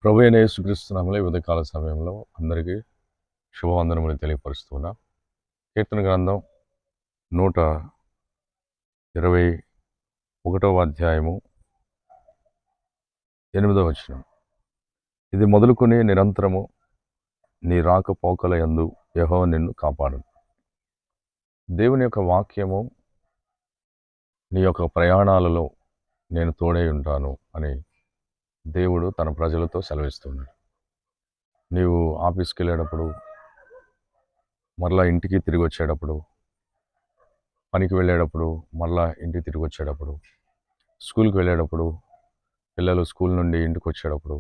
ప్రభువైన యేసుక్రీస్తు నామములో ఈ ఉదయకాల సమయంలో అందరికీ శుభవందనములు తెలియపరుస్తున్నా. కీర్తన గ్రంథం 121వ అధ్యాయము 8వ వచనం. ఇది మొదలుకొని నిరంతరము నీ రాకపోకల యందు యెహోవా నిన్ను కాపాడును. దేవుని యొక్క వాక్యము నీ యొక్క ప్రయాణాలలో నేను తోడై ఉంటాను అని దేవుడు తన ప్రజలతో సెలవిస్తున్నాడు. నీవు ఆఫీస్కి వెళ్ళేటప్పుడు, మరలా ఇంటికి తిరిగి వచ్చేటప్పుడు, పనికి వెళ్ళేటప్పుడు, మరలా ఇంటికి తిరిగి వచ్చేటప్పుడు, స్కూల్కి వెళ్ళేటప్పుడు, పిల్లలు స్కూల్ నుండి ఇంటికి వచ్చేటప్పుడు,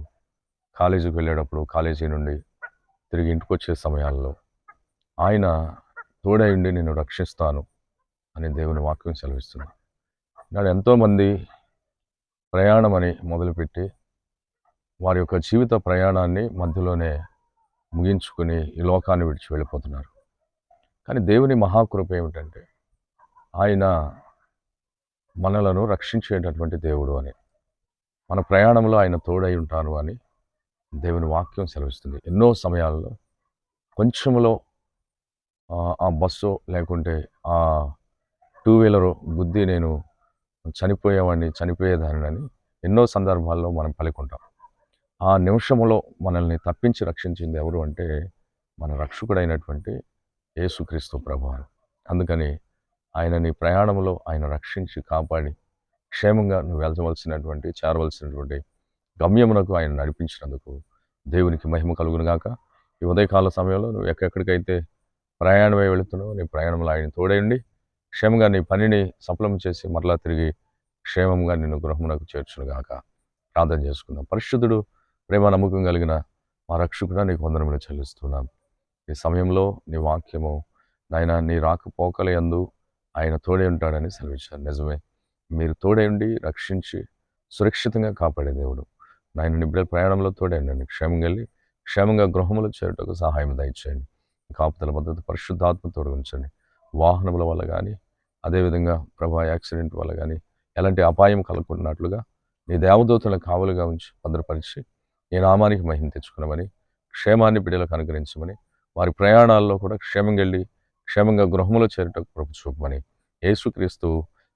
కాలేజీకి వెళ్ళేటప్పుడు, కాలేజీ నుండి తిరిగి ఇంటికి వచ్చే సమయాల్లో ఆయన తోడై ఉండి నిన్ను రక్షిస్తాను అని దేవుని వాక్యం సెలవిస్తుంది. నాడు ఎంతోమంది ప్రయాణం అని మొదలుపెట్టి వారి యొక్క జీవిత ప్రయాణాన్ని మధ్యలోనే ముగించుకుని ఈ లోకాన్ని విడిచి వెళ్ళిపోతున్నారు. కానీ దేవుని మహాకృప ఏమిటంటే ఆయన మనలను రక్షించేటటువంటి దేవుడు అని, మన ప్రయాణంలో ఆయన తోడై ఉంటాను అని దేవుని వాక్యం సెలవిస్తుంది. ఎన్నో సమయాల్లో కొంచెంలో ఆ బస్సో లేకుంటే ఆ టూ వీలరు గుద్ది నేను చనిపోయేదానిని ఎన్నో సందర్భాల్లో మనం పలుకుంటాం. ఆ నిమిషంలో మనల్ని తప్పించి రక్షించింది ఎవరు అంటే మన రక్షకుడైనటువంటి యేసుక్రీస్తు ప్రభువు. అందుకని ఆయన నీ ప్రయాణంలో ఆయన రక్షించి కాపాడి క్షేమంగా నువ్వు చేరవలసినటువంటి గమ్యమునకు ఆయన నడిపించినందుకు దేవునికి మహిమ కలుగునుగాక. ఈ ఉదయకాల సమయంలో నువ్వు ఎక్కడికైతే ప్రయాణమై వెళుతున్నావు, నీ ప్రయాణంలో ఆయన తోడైండి క్షేమంగా నీ పనిని సఫలం చేసి మరలా తిరిగి క్షేమంగా నిన్ను గృహమునకు చేర్చునుగాక. ప్రార్థన చేసుకుందాం. పరిశుద్ధుడు, ప్రేమ నమ్మకం కలిగిన మా రక్షకుడా, నీకు వందనములు చెల్లిస్తున్నాం. ఈ సమయంలో నీ వాక్యము నాయన నీ రాకపోకల యందు ఆయన తోడై ఉంటాడని సెలవిచ్చారు. నిజమే, మీరు తోడై ఉండి రక్షించి సురక్షితంగా కాపాడే దేవుడు. నాయన నీ బిడ్డల ప్రయాణంలో తోడై ఉండండి. క్షేమంగా వెళ్ళి క్షేమంగా గృహములు చేరుటకు సహాయం దయచేయండి. కాపుదల భద్రత పరిశుద్ధాత్మ తోడు ఉంచండి. వాహనముల వల్ల కానీ, అదేవిధంగా యాక్సిడెంట్ వల్ల కానీ ఎలాంటి అపాయం కలగకున్నట్లుగా నీ దేవదూతలను కావలుగా ఉంచి భద్రపరిచి నీ నామానికి మహిమ తెచ్చుకున్నామని, క్షేమాన్ని బిడ్డలకు అనుగ్రహించమని, వారి ప్రయాణాల్లో కూడా క్షేమంగా వెళ్ళి క్షేమంగా గృహములో చేరుటకు కృప చూపమని యేసుక్రీస్తు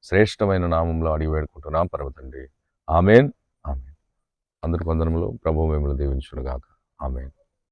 శ్రేష్టమైన నామంలో అడిగి వేడుకుంటున్నాం పరమ తండ్రి. ఆమేన్. ఆమేన్. అందరికి వందనములు. ప్రభువు మిమ్మల్ని దీవించునుగాక. ఆమేన్.